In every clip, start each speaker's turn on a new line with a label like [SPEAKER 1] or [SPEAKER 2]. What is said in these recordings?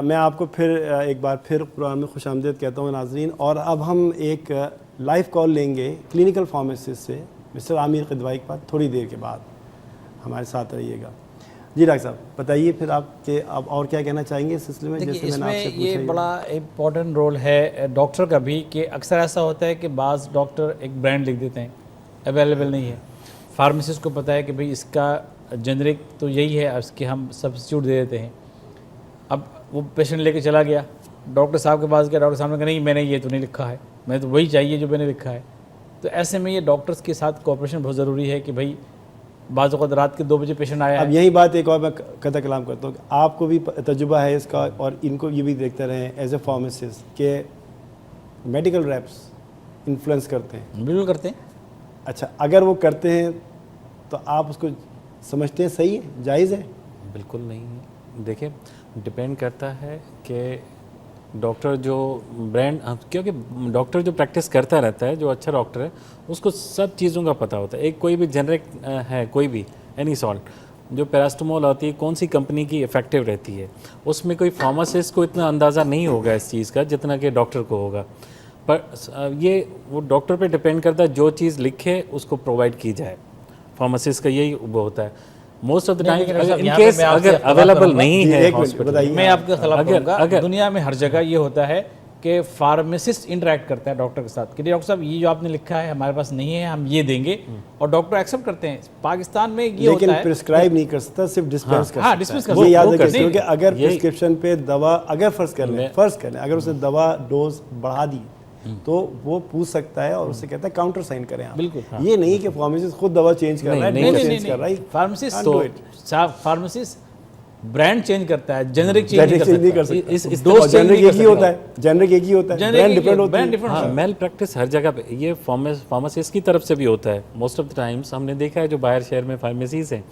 [SPEAKER 1] मैं आपको फिर एक बार फिर प्रोग्राम में खुशामदीद कहता हूँ नाजरीन। और अब हम एक लाइव कॉल लेंगे क्लिनिकल फार्मासिस्ट से, मिस्टर आमिर क़िदवाई के पास, थोड़ी देर के बाद। हमारे साथ रहिएगा। जी डॉक्टर साहब बताइए फिर आपके अब और क्या कहना चाहेंगे इस सिलसिले में।
[SPEAKER 2] देखिए इसमें ये बड़ा इम्पोर्टेंट रोल है डॉक्टर का भी, कि अक्सर ऐसा होता है कि बाज़ डॉक्टर एक ब्रांड लिख देते हैं, अवेलेबल नहीं है। फार्मासिस्ट को पता है कि भाई इसका जेनरिक तो यही है, इसके हम सब्स्टिट्यूट दे देते हैं। अब वो पेशेंट लेके चला गया, डॉक्टर साहब के पास गया, डॉक्टर साहब ने कहा नहीं मैंने ये तो नहीं लिखा है, मैं तो वही चाहिए जो मैंने लिखा है। तो ऐसे में ये डॉक्टर्स के साथ कोऑपरेशन बहुत ज़रूरी है कि भाई बाज़ वक़्त रात के 2 बजे पेशेंट आया।
[SPEAKER 1] अब यही बात एक और मैं कथा कलाम करता हूँ, आपको भी तजुर्बा है इसका और इनको ये भी देखते रहे एज ए फार्मासिस्ट के मेडिकल रैप्स इन्फ्लुएंस करते हैं।
[SPEAKER 2] बिल्कुल करते हैं।
[SPEAKER 1] अच्छा, अगर वो करते हैं तो आप उसको समझते हैं सही है, जायज़ है?
[SPEAKER 3] बिल्कुल नहीं है। देखिए डिपेंड करता है कि डॉक्टर जो ब्रांड, क्योंकि डॉक्टर जो प्रैक्टिस करता रहता है, जो अच्छा डॉक्टर है उसको सब चीज़ों का पता होता है। एक कोई भी जेनरिक है, कोई भी एनी सॉल्ट, जो पैरास्टामोल आती है कौन सी कंपनी की इफ़ेक्टिव रहती है, उसमें कोई फार्मासिस्ट को इतना अंदाज़ा नहीं होगा इस चीज़ का जितना कि डॉक्टर को होगा। पर ये वो डॉक्टर पे डिपेंड करता है, जो चीज़ लिखे उसको प्रोवाइड की जाए। फार्मासिस्ट का यही वो होता है। Most of the time in case अगर अवेलेबल नहीं है हॉस्पिटल,
[SPEAKER 2] मैं आपके खिलाफ कहूँगा, दुनिया में हर जगह ये होता है कि फार्मासिस्ट इंटरेक्ट करता है डॉक्टर के साथ कि डॉक्टर साहब ये जो आपने लिखा है हमारे पास नहीं है, हम ये देंगे, और डॉक्टर एक्सेप्ट करते हैं। पाकिस्तान में ये होता है,
[SPEAKER 1] प्रिस्क्राइब नहीं कर सकता, सिर्फ डिस्पेंस कर सकता है।
[SPEAKER 2] डिस्पेंस कर
[SPEAKER 1] वो याद रखिए,
[SPEAKER 2] सकता
[SPEAKER 1] क्योंकि अगर प्रिस्क्रिप्शन पे दवा अगर फ़र्ज़ कर लें अगर उसने दवा डोज बढ़ा दी तो वो पूछ सकता है और उससे कहता है काउंटर साइन करें आप।
[SPEAKER 2] बिल्कुल।
[SPEAKER 1] ये नहीं कि फार्मासिस्ट खुद दवा चेंज कर रहा है, चेंज कर रहा है।
[SPEAKER 2] फार्मासिस्ट ब्रांड चेंज करता है, जेनरिक चेंज नहीं कर सकता।
[SPEAKER 1] इस डोज जेनरिक एक ही होता है, जेनरिक एक ही होता है, ब्रांड डिफरेंट होता है।
[SPEAKER 3] हाँ, मेल प्रैक्टिस हर जगह पे, ये फार्मासिस्ट की तरफ से भी होता है। मोस्ट ऑफ द टाइम्स हमने देखा है जो बाहर शहर में फार्मेसीज हैं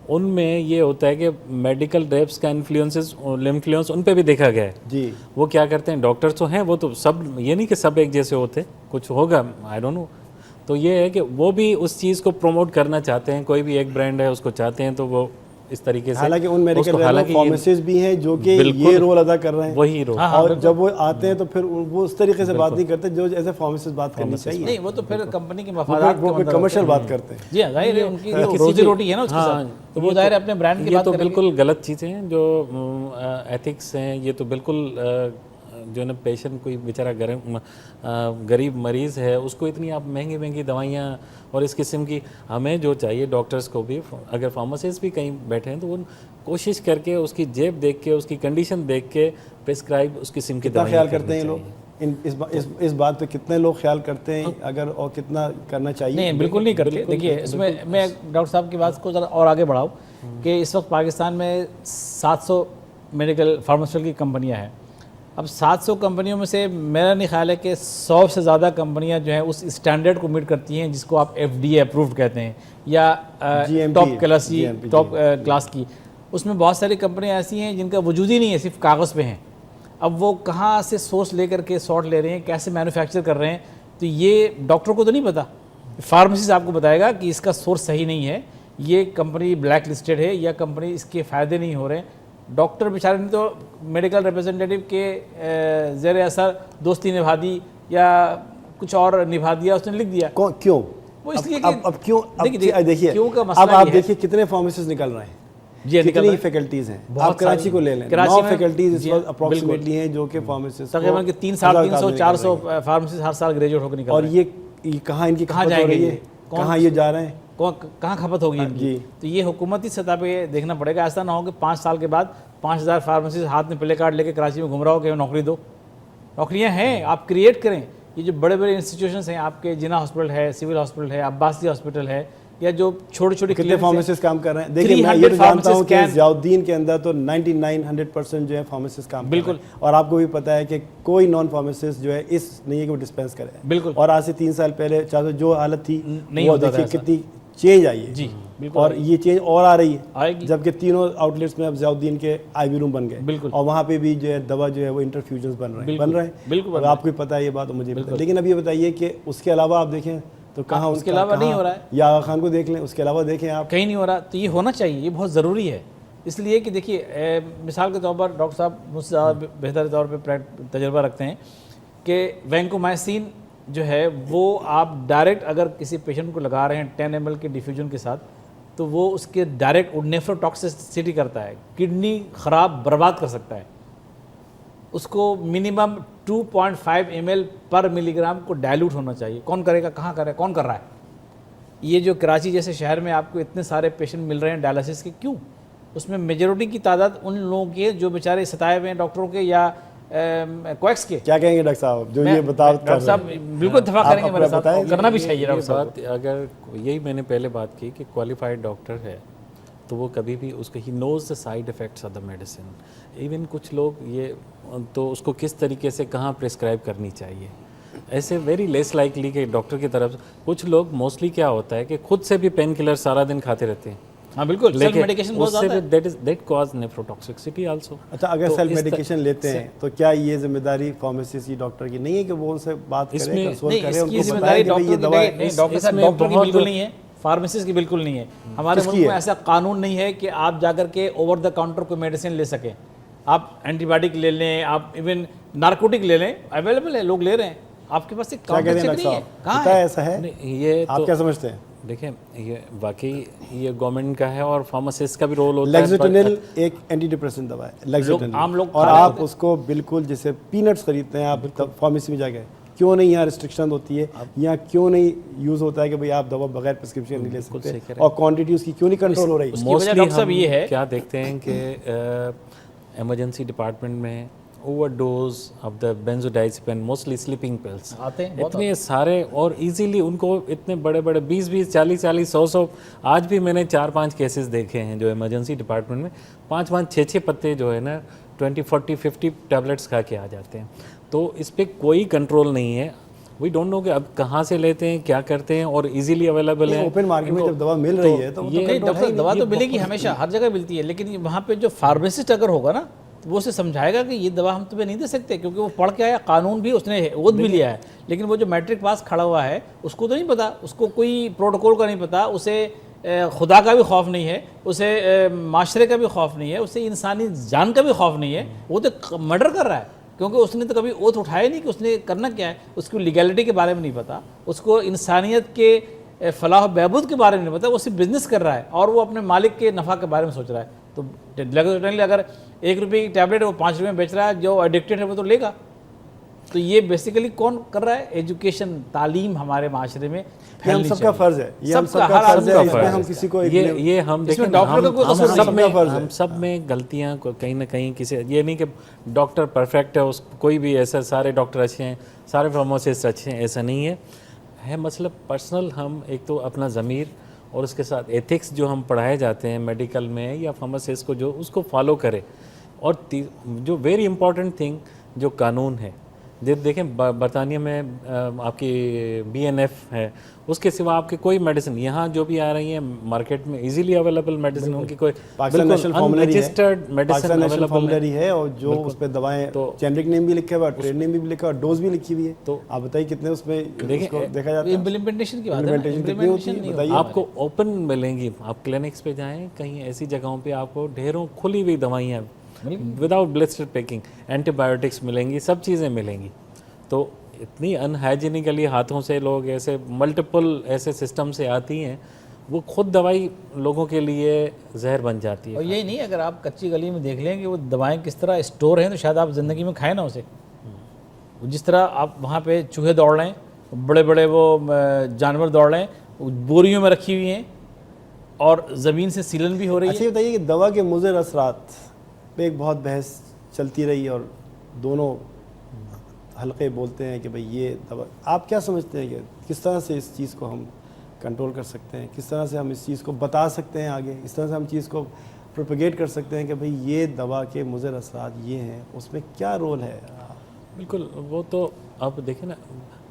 [SPEAKER 3] उनमें ये होता है कि मेडिकल रेप्स का इन्फ्लुएंस उन पे भी देखा गया है
[SPEAKER 1] जी।
[SPEAKER 3] वो क्या करते हैं, डॉक्टर्स तो हैं, वो तो सब, ये नहीं कि सब एक जैसे होते, कुछ होगा, आई डोंट नो। तो ये है कि वो भी उस चीज़ को प्रमोट करना चाहते हैं, कोई भी एक ब्रांड है उसको चाहते हैं, तो वो इस तरीके से,
[SPEAKER 1] हालांकि उन मेडिकल फार्मासिस्ट भी हैं जो कि ये रोल अदा कर रहे हैं,
[SPEAKER 3] वही रोल।
[SPEAKER 1] और जब वो आते हैं तो फिर वो उस तरीके से बात नहीं करते जो ऐसे फार्मासिस्ट बात करनी चाहिए।
[SPEAKER 2] नहीं, वो तो फिर कंपनी के मफादात,
[SPEAKER 1] वो कमर्शियल बात करते हैं।
[SPEAKER 2] जी जाहिर है, उनकी रोजी रोटी है ना उसके साथ, तो वो जाहिर है अपने ब्रांड की बात
[SPEAKER 3] तो
[SPEAKER 2] करेंगे।
[SPEAKER 3] बिल्कुल गलत चीज़ें हैं जो एथिक्स हैं, ये तो बिल्कुल जो ना पेशेंट कोई बेचारा गरीब मरीज़ है उसको इतनी आप महंगी महंगी दवाइयाँ और इस किस्म की, हमें जो चाहिए डॉक्टर्स को भी, अगर फार्मासिस्ट भी कहीं बैठे हैं तो वो कोशिश करके उसकी जेब देख के, उसकी कंडीशन देख के प्रिस्क्राइब उस किस्म की दवाइयाँ
[SPEAKER 1] ख्याल करते हैं लोग इस बात पे कितने लोग ख्याल करते हैं अगर, और कितना करना चाहिए?
[SPEAKER 2] नहीं, बिल्कुल नहीं करते। देखिए इसमें मैं डॉक्टर साहब की बात को ज़रा और आगे बढ़ाऊँ कि इस वक्त पाकिस्तान में 700 मेडिकल फार्मास्यूटिकल की कंपनियाँ हैं। अब 700 कंपनियों में से मेरा नहीं ख्याल है कि 100 से ज़्यादा कंपनियां जो हैं उस स्टैंडर्ड को मीट करती हैं जिसको आप FDA अप्रूव्ड कहते हैं, या टॉप क्लास की। उसमें बहुत सारी कंपनियां ऐसी हैं जिनका वजूद ही नहीं है, सिर्फ कागज़ पे हैं। अब वो कहाँ से सोर्स लेकर के सॉर्ट ले रहे हैं, कैसे मैन्युफैक्चर कर रहे हैं, तो ये डॉक्टर को तो नहीं पता। फार्मेसिस्ट आपको बताएगा कि इसका सोर्स सही नहीं है, ये कंपनी ब्लैक लिस्टेड है, या कंपनी इसके फ़ायदे नहीं हो रहे हैं। डॉक्टर बेचारे ने तो मेडिकल रिप्रेजेंटेटिव के ज़ेरे असर दोस्ती निभा दी या कुछ और निभा दिया, उसने लिख दिया।
[SPEAKER 1] क्यों?
[SPEAKER 2] वो इसलिए
[SPEAKER 1] अब क्यों? देखिए
[SPEAKER 2] क्यों का मसला
[SPEAKER 1] अब आप देखिए कितने फार्मासिस्ट निकल रहे हैं,
[SPEAKER 2] जी,
[SPEAKER 1] कितनी फैकल्टीज़ हैं। आप कराची को ले लें, 9 फैकल्टीज़ इस वक्त अप्रॉक्सीमेटली हैं जो कि फार्मासिस्ट,
[SPEAKER 2] तकरीबन कि 300-400 फार्मासिस्ट हर साल ग्रेजुएट होकर निकल।
[SPEAKER 1] और ये कहाँ इनकी खपत हो रही है, कहाँ ये जा रहे हैं,
[SPEAKER 2] कहाँ खपत होगी इनकी? तो ये हुकूमती सतह पे देखना पड़ेगा। ऐसा ना हो कि 5 साल के बाद 5000 फार्मासिस्ट हाथ में प्ले कार्ड लेके कराची में घूम रहा हो कि नौकरी दो। नौकरियां हैं, आप क्रिएट करें। ये जो बड़े बड़े इंस्टीट्यूशंस हैं, आपके जिना हॉस्पिटल है, सिविल हॉस्पिटल है, अब्बासी हॉस्पिटल है, या जो छोटे छोटे
[SPEAKER 1] कितने फार्मासिस्ट काम कर रहे हैं। देखिए मैं ये तो जानता हूँ कि ज़ियाउद्दीन के अंदर तो 99-100% जो है फार्मासिस्ट काम
[SPEAKER 2] बिल्कुल,
[SPEAKER 1] और आपको भी पता है कि कोई नॉन फार्मासिस्ट जो है इस नहीं है कि वो डिस्पेंस करे।
[SPEAKER 2] बिल्कुल।
[SPEAKER 1] और आज से 3 साल पहले चाहे जो हालत थी
[SPEAKER 2] नहीं,
[SPEAKER 1] वो देखिए कितनी चेंज आई है।
[SPEAKER 2] जी,
[SPEAKER 1] और ये चेंज और आ रही
[SPEAKER 2] है,
[SPEAKER 1] जबकि तीनों आउटलेट्स में अब ज़ियाउद्दीन के IV रूम बन गए।
[SPEAKER 2] बिल्कुल।
[SPEAKER 1] और वहाँ पे भी जो है दवा जो है वो इंटरफ्यूजन्स बन रहे हैं।
[SPEAKER 2] बिल्कुल।
[SPEAKER 1] आपको भी पता है ये बात, मुझे पता है। लेकिन अब ये बताइए कि उसके अलावा आप देखें तो कहाँ
[SPEAKER 2] उसके अलावा नहीं हो रहा है।
[SPEAKER 1] या आगा खान को देख लें, उसके अलावा देखें आप।
[SPEAKER 2] कहीं नहीं हो रहा। तो ये होना चाहिए, ये बहुत ज़रूरी है। इसलिए कि देखिए मिसाल के तौर पर डॉक्टर साहब मुझसे ज़्यादा बेहतर तौर पे तजर्बा रखते हैं कि वैंकोमाइसिन जो है वो आप डायरेक्ट अगर किसी पेशेंट को लगा रहे हैं 10 ml के डिफ्यूजन के साथ, तो वो उसके डायरेक्ट नेफ्रोटॉक्सिसिटी करता है, किडनी ख़राब बर्बाद कर सकता है। उसको मिनिमम 2.5 ml पर मिलीग्राम को डाइल्यूट होना चाहिए। कौन करेगा, कहाँ करे, कौन कर रहा है? ये जो कराची जैसे शहर में आपको इतने सारे पेशेंट मिल रहे हैं डायलिसिस के, क्यों? उसमें मेजोरिटी की तादाद उन लोगों की है जो बेचारे सताए हुए हैं डॉक्टरों के या क्वेक्स के।
[SPEAKER 1] क्या कहेंगे डॉक्टर साहब जो ये बताओ?
[SPEAKER 2] डॉक्टर साहब बिल्कुल इत्तेफाक करेंगे मेरे साथ, करना भी चाहिए डॉक्टर साहब।
[SPEAKER 3] बात अगर यही मैंने पहले बात की कि क्वालिफाइड डॉक्टर है तो वो कभी भी उसको ही knows the side effects of the medicine. Even कुछ लोग ये तो उसको किस तरीके से कहाँ प्रिस्क्राइब करनी चाहिए, ऐसे वेरी लेस लाइकली कि डॉक्टर की तरफ। कुछ लोग मोस्टली क्या होता है कि खुद से भी पेन किलर सारा दिन खाते रहते हैं।
[SPEAKER 2] हाँ बिल्कुल, सेल्फ मेडिकेशन बहुत ज़्यादा है।
[SPEAKER 3] That cause nephrotoxicity also.
[SPEAKER 1] अच्छा, अगर सेल्फ मेडिकेशन लेते हैं तो क्या ये जिम्मेदारी फार्मासिस्ट की डॉक्टर की नहीं है कि वो उनसे बात करें, कंसल्ट करें, उनको बताएं कि भाई ये दवा
[SPEAKER 2] डॉक्टर की बिल्कुल नहीं है, फार्मासिस्ट की बिल्कुल नहीं है। हमारे मुल्क में ऐसा कानून नहीं है कि आप जाकर के ओवर द काउंटर कोई मेडिसिन ले सकें। आप एंटीबायोटिक ले लें, आप इवन नारकोटिक ले लें, अवेलेबल है, लोग ले रहे हैं। आपके पास एक काउंटर चेक नहीं है, कहाँ है?
[SPEAKER 1] ऐसा है?
[SPEAKER 3] ये
[SPEAKER 1] आप क्या समझते हैं?
[SPEAKER 3] देखिए ये वाकई ये गवर्नमेंट का है और फार्मासिस्ट का भी रोल होता है।
[SPEAKER 1] लेक्सोटेनिल एक एंटी डिप्रेसेंट दवा है, लेक्सोटेनिल
[SPEAKER 2] आम लोग
[SPEAKER 1] और आप उसको बिल्कुल जैसे पीनट्स खरीदते हैं आप फार्मेसी में जाके, क्यों नहीं यहाँ रिस्ट्रिक्शन होती है, यहाँ क्यों नहीं यूज होता है कि भाई आप दवा बगैर प्रिस्क्रिप्शन नहीं ले सकते, और क्वांटिटी उसकी क्यों नहीं कंट्रोल हो रही?
[SPEAKER 3] मोस्टली हम ये है क्या देखते हैं कि इमरजेंसी डिपार्टमेंट में overdose of the बेंजोडाइज़ेपिन, mostly sleeping pills
[SPEAKER 2] आते हैं
[SPEAKER 3] इतने सारे, और इजीली उनको इतने बड़े बड़े 20-20, 40-40, 100-100, आज भी मैंने 4-5 केसेस देखे हैं जो इमरजेंसी डिपार्टमेंट में 5-5, 6-6 पत्ते जो है ना 20, 40, 50 टैबलेट्स खा के आ जाते हैं। तो इस पर कोई कंट्रोल नहीं है। वी डोंट नो कि अब कहाँ से लेते हैं, क्या करते हैं, और इजीली अवेलेबल है।
[SPEAKER 1] ओपन मार्केट में जब दवा मिल रही है तो
[SPEAKER 2] ये डॉक्टर दवा तो मिलेगी हमेशा, हर जगह मिलती है, लेकिन वहाँ पे जो फार्मासिस्ट अगर होगा ना तो वो उसे समझाएगा कि ये दवा हम तुम्हें नहीं दे सकते, क्योंकि वो पढ़ के आया, कानून भी उसने ओद भी लिया है। लेकिन वो जो मैट्रिक पास खड़ा हुआ है उसको तो नहीं पता, उसको कोई प्रोटोकॉल का नहीं पता, उसे खुदा का भी खौफ नहीं है, उसे माशरे का भी खौफ नहीं है, उसे इंसानी जान का भी खौफ नहीं है। वो तो मर्डर कर रहा है, क्योंकि उसने तो कभी ओथ उठाया नहीं कि उसने करना क्या है। उसको लीगैलिटी के बारे में नहीं पता, उसको इंसानियत के फलाह बहबूद के बारे में नहीं पता, वो सिर्फ बिजनेस कर रहा है और वो अपने मालिक के नफ़ा के बारे में सोच रहा है। तो अगर 1 रुपये की टैबलेट वो 5 रुपये में बेच रहा है, जो एडिक्टेड है वो तो लेगा। तो ये बेसिकली कौन कर रहा है? एजुकेशन, तालीम हमारे माशरे में
[SPEAKER 1] हम सबका फर्ज है, ये हम सबका फर्ज है, इसमें हम किसी को
[SPEAKER 3] ये हम देखें,
[SPEAKER 2] डॉक्टर का कोई कसूर नहीं है।
[SPEAKER 3] हम सब में गलतियां कहीं ना कहीं किसी, ये नहीं कि डॉक्टर परफेक्ट है, उस कोई भी ऐसा सारे डॉक्टर अच्छे हैं, सारे फार्मासिस्ट अच्छे हैं, ऐसा नहीं है मतलब पर्सनल। हम एक तो अपना ज़मीर और उसके साथ एथिक्स जो हम पढ़ाए जाते हैं मेडिकल में या फार्मासिस्ट को, जो उसको फॉलो करे। और जो वेरी इंपॉर्टेंट थिंग जो कानून है, देखें बरतानिया में आपकी BNF है, उसके सिवा आपके कोई मेडिसिन यहाँ जो भी आ रही है मार्केट में इजीली अवेलेबल मेडिसिन, उनकी कोई अनरजिस्टर्ड मेडिसिन अवेलेबल
[SPEAKER 1] है, और जो उस पर दवाएं तो जेनरिक नेम भी लिखा हुआ है, ट्रेड नेम भी लिखा हुआ है, डोज भी लिखी हुई है। तो आप बताइए कितने उसमें देखा जाता है?
[SPEAKER 2] इम्प्लीमेंटेशन की बात है,
[SPEAKER 3] आपको ओपन मिलेंगी, आप क्लिनिक्स पे जाएं, कहीं ऐसी जगहों पे आपको ढेरों खुली हुई दवाइयाँ विदाउट ब्लिस्टर पैकिंग, एंटीबायोटिक्स मिलेंगी, सब चीज़ें मिलेंगी। तो इतनी अनहाइजीनिकली हाथों से लोग ऐसे मल्टीपल ऐसे सिस्टम से आती हैं, वो खुद दवाई लोगों के लिए जहर बन जाती है।
[SPEAKER 2] और यही नहीं, अगर आप कच्ची गली में देख लें कि वो दवाएं किस तरह स्टोर हैं, तो शायद आप ज़िंदगी में खाएं ना उसे। जिस तरह आप वहाँ पे चूहे दौड़ रहे हैं, बड़े बड़े वो जानवर दौड़ रहे हैं, बोरियों में रखी हुई हैं और ज़मीन से सीलन भी हो रही है।
[SPEAKER 1] अच्छा बताइए कि दवा के मुज़र असरात पे एक बहुत बहस चलती रही और दोनों हल्के बोलते हैं कि भाई ये दवा, आप क्या समझते हैं कि किस तरह से इस चीज़ को हम कंट्रोल कर सकते हैं, किस तरह से हम इस चीज़ को बता सकते हैं आगे, इस तरह से हम चीज़ को प्रोपेगेट कर सकते हैं कि भाई ये दवा के मुज़र असरात ये हैं, उसमें क्या रोल है?
[SPEAKER 3] बिल्कुल, वो तो आप देखें ना,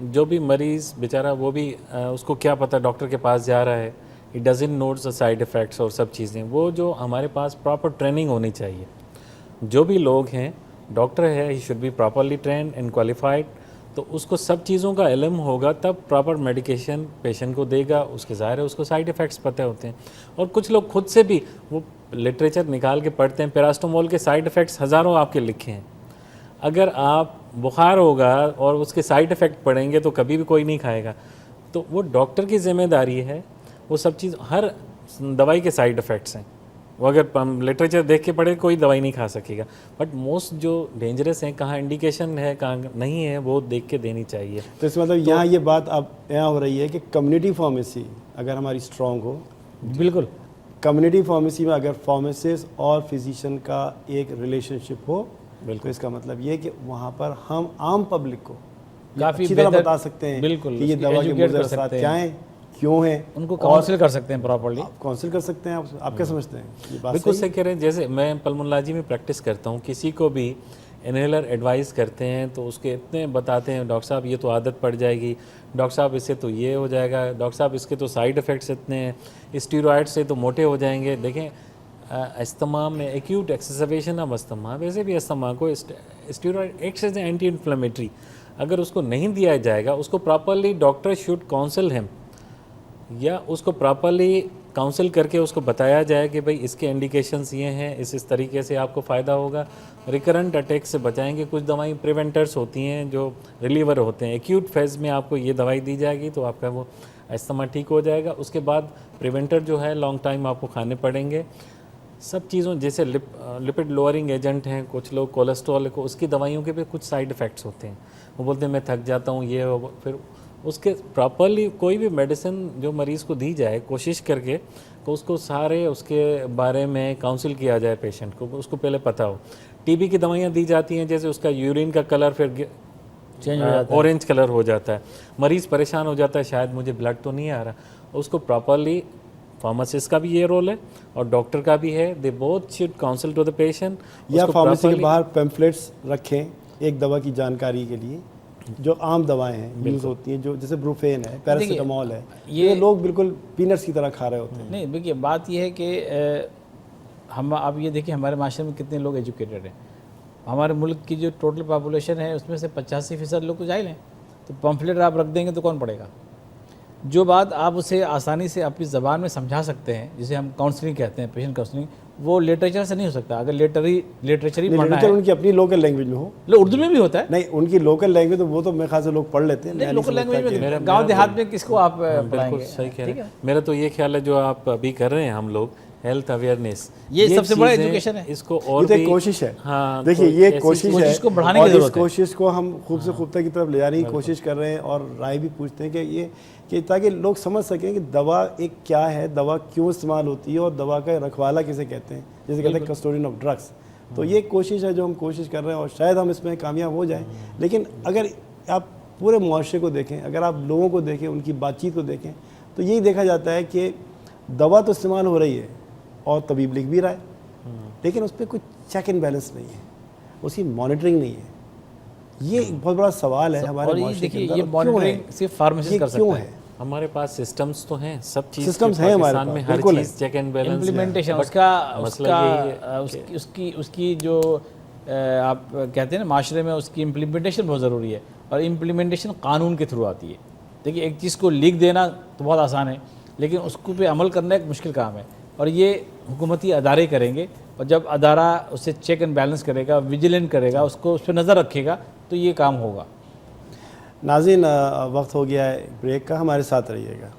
[SPEAKER 3] जो भी मरीज़ बेचारा, वो भी उसको क्या पता डॉक्टर के पास जा रहा है, he doesn't notes the side effects और सब चीज़ें। वो जो हमारे पास प्रॉपर ट्रेनिंग होनी चाहिए, जो भी लोग हैं, डॉक्टर है, he should be properly trend and qualified, तो उसको सब चीज़ों का इल्म होगा, तब प्रॉपर मेडिकेशन पेशेंट को देगा। उसके ज़ाहिर है उसको साइड इफ़ेक्ट्स पता होते हैं। और कुछ लोग खुद से भी वो लिटरेचर निकाल के पढ़ते हैं, पैरास्टामोल के साइड इफ़ेक्ट्स हज़ारों आपके लिखे हैं। अगर आप बुखार होगा और उसके साइड इफ़ेक्ट पड़ेंगे तो कभी भी कोई नहीं खाएगा। तो वो डॉक्टर की जिम्मेदारी है, वो सब चीज़, हर दवाई के साइड इफ़ेक्ट्स हैं, वो अगर लिटरेचर देख के पढ़े कोई दवाई नहीं खा सकेगा। बट मोस्ट जो डेंजरस हैं, कहाँ इंडिकेशन है कहाँ नहीं है, वो देख के देनी चाहिए।
[SPEAKER 1] तो इसका मतलब यहाँ ये बात अब यहाँ हो रही है कि कम्युनिटी फार्मेसी अगर हमारी स्ट्रॉन्ग हो,
[SPEAKER 2] बिल्कुल
[SPEAKER 1] कम्युनिटी फार्मेसी में अगर फार्मासिस्ट और फिजिशियन का एक रिलेशनशिप हो, तो इसका मतलब ये कि वहाँ पर हम आम पब्लिक को
[SPEAKER 2] काफ़ी
[SPEAKER 1] अच्छी तरह
[SPEAKER 2] बेहतर-
[SPEAKER 1] बता सकते हैं
[SPEAKER 2] बिल्कुल,
[SPEAKER 1] कि ये
[SPEAKER 2] उसकी
[SPEAKER 1] दवा के
[SPEAKER 2] educate
[SPEAKER 1] मुज़र
[SPEAKER 2] कर
[SPEAKER 1] असरात
[SPEAKER 2] सकते
[SPEAKER 1] क्या
[SPEAKER 2] हैं।
[SPEAKER 1] हैं, क्यों हैं,
[SPEAKER 2] उनको काउंसिल कर सकते हैं प्रॉपरली।
[SPEAKER 1] काउंसिल कर सकते हैं। आप क्या समझते हैं, ये बात
[SPEAKER 3] बिल्कुल
[SPEAKER 1] सही
[SPEAKER 3] सही कह रहे हैं। जैसे मैं पल्मोनोलॉजी में प्रैक्टिस करता हूँ, किसी को भी इनहेलर एडवाइस करते हैं तो उसके इतने बताते हैं, डॉक्टर साहब ये तो आदत पड़ जाएगी, डॉक्टर साहब इससे तो ये हो जाएगा, डॉक्टर साहब इसके तो साइड इफ़ेक्ट्स इतने हैं, स्टीरॉयड से तो मोटे हो जाएंगे। देखें अस्थमा में एक्यूट एक्सेसरबेशन ऑफ अस्थमा, वैसे भी अस्थमा को steroid acts as anti inflammatory, अगर उसको नहीं दिया जाएगा, उसको properly doctor should counsel him, या उसको प्रॉपरली काउंसिल करके उसको बताया जाए कि भाई इसके इंडिकेशंस ये हैं, इस तरीके से आपको फ़ायदा होगा, रिकरेंट अटैक से बचाएंगे। कुछ दवाई प्रिवेंटर्स होती हैं जो रिलीवर होते हैं, एक्यूट फेज़ में आपको ये दवाई दी जाएगी तो आपका वो अस्थमा ठीक हो जाएगा। उसके बाद प्रिवेंटर जो है लॉन्ग टाइम आपको खाने पड़ेंगे। सब चीज़ों जैसे लिपिड लोअरिंग एजेंट हैं, कुछ लोग कोलेस्ट्रॉल को, उसकी दवाइयों के भी कुछ साइड इफ़ेक्ट्स होते हैं। वो बोलते हैं मैं थक जाता हूँ, ये फिर उसके प्रॉपरली कोई भी मेडिसिन जो मरीज़ को दी जाए, कोशिश करके तो उसको सारे उसके बारे में काउंसिल किया जाए पेशेंट को, उसको पहले पता हो। टीबी की दवाइयाँ दी जाती हैं, जैसे उसका यूरिन का कलर फिर
[SPEAKER 2] चेंज हो जाता है,
[SPEAKER 3] ऑरेंज कलर हो जाता है, मरीज़ परेशान हो जाता है, शायद मुझे ब्लड तो नहीं आ रहा। उसको प्रॉपरली, फार्मासिस्ट का भी ये रोल है और डॉक्टर का भी है, they both should counsel to the patient.
[SPEAKER 1] या फार्मेसी के बाहर पैम्फलेट्स रखें एक दवा की जानकारी के लिए, जो आम दवाएं हैं यूज़ होती हैं, जो जैसे ब्रूफेन है, पैरासीटामोल है, ये लोग बिल्कुल पीनट्स की तरह खा रहे होते हैं।
[SPEAKER 2] नहीं देखिए, बात ये है कि हम आप ये देखिए हमारे माशरे में कितने लोग एजुकेटेड हैं। हमारे मुल्क की जो टोटल पॉपुलेशन है उसमें से 85% लोग तो जाहिल हैं। तो पम्फलेट आप रख देंगे तो कौन पढ़ेगा? जो बात आप उसे आसानी से अपनी ज़बान में समझा सकते हैं, जिसे हम काउंसलिंग कहते हैं, पेशेंट काउंसलिंग, वो लिटरेचर से नहीं हो सकता। अगर लिटरेचर ही पढ़ना है,
[SPEAKER 1] उनकी अपनी लोकल लैंग्वेज में हो,
[SPEAKER 2] उर्दू में भी होता है।
[SPEAKER 1] नहीं उनकी लोकल लैंग्वेज तो वो तो मेरे ख्याल से लोग पढ़ लेते हैं।
[SPEAKER 2] लोकल लैंग्वेज में गांव देहात में किसको आप पढ़ाएंगे?
[SPEAKER 3] सही कह रहे हैं। मेरा तो ये ख्याल है जो आप अभी कर रहे हैं हम लोग, हेल्थ अवेयरनेस,
[SPEAKER 2] ये सबसे बड़ा एजुकेशन है।
[SPEAKER 3] इसको और
[SPEAKER 1] ये तो
[SPEAKER 3] भी
[SPEAKER 1] एक कोशिश है।
[SPEAKER 3] हाँ,
[SPEAKER 1] देखिए
[SPEAKER 3] तो
[SPEAKER 1] ये
[SPEAKER 3] ऐसी
[SPEAKER 1] कोशिश है,
[SPEAKER 2] कोशिश को बढ़ाने
[SPEAKER 1] और
[SPEAKER 2] की
[SPEAKER 1] इस
[SPEAKER 2] जरूरत है।
[SPEAKER 1] कोशिश को हम खूब से खूबता की तरफ ले जाने की कोशिश कर रहे हैं और राय भी पूछते हैं कि ये कि ताकि लोग समझ सकें कि दवा एक क्या है, दवा क्यों इस्तेमाल होती है और दवा का रखवाला किसे कहते हैं, जैसे कहते हैं कस्टोडियन ऑफ ड्रग्स। तो ये कोशिश है जो हम कोशिश कर रहे हैं और शायद हम इसमें कामयाब हो जाएं। लेकिन अगर आप पूरे मुआशरे को देखें, अगर आप लोगों को देखें, उनकी बातचीत को देखें, तो यही देखा जाता है कि दवा तो इस्तेमाल हो रही है और तबीब लिख भी रहा है, लेकिन उस पर कुछ चेक एंड बैलेंस नहीं है, उसकी मॉनिटरिंग नहीं है। ये एक बहुत बड़ा सवाल है हमारे
[SPEAKER 2] और ये
[SPEAKER 1] मुआशरे के
[SPEAKER 2] देखिए,
[SPEAKER 1] अंदर।
[SPEAKER 2] ये
[SPEAKER 1] और क्यों है?
[SPEAKER 2] मॉनिटरिंग सिर्फ फार्मेसिस्ट
[SPEAKER 1] ये
[SPEAKER 2] कर
[SPEAKER 1] क्यों
[SPEAKER 2] सकता
[SPEAKER 1] है?
[SPEAKER 2] है।
[SPEAKER 3] हमारे पास सिस्टम्स तो हैं, सब चीज़
[SPEAKER 1] Systems हैं हमारे
[SPEAKER 3] पाकिस्तान
[SPEAKER 1] पास,
[SPEAKER 3] में, हर
[SPEAKER 1] बिल्कुल है।
[SPEAKER 3] चीज़ चेक एंड बैलेंस,
[SPEAKER 2] इम्प्लीमेंटेशन
[SPEAKER 3] मसला यही है
[SPEAKER 2] उसकी जो आप कहते हैं ना, माशरे में उसकी इम्प्लीमेंटेशन बहुत ज़रूरी है। और इम्प्लीमेंटेशन कानून के थ्रू आती है। देखिए, एक चीज़ को लिख देना तो बहुत आसान है, लेकिन उसको पे अमल करना एक मुश्किल काम है, और ये हुकूमती अदारे करेंगे। और जब अदारा उसे चेक एंड बैलेंस करेगा, विजिलेंट करेगा, उसको उस पर नज़र रखेगा, तो ये काम होगा।
[SPEAKER 1] नाज़रीन, वक्त हो गया है ब्रेक का, हमारे साथ रहिएगा।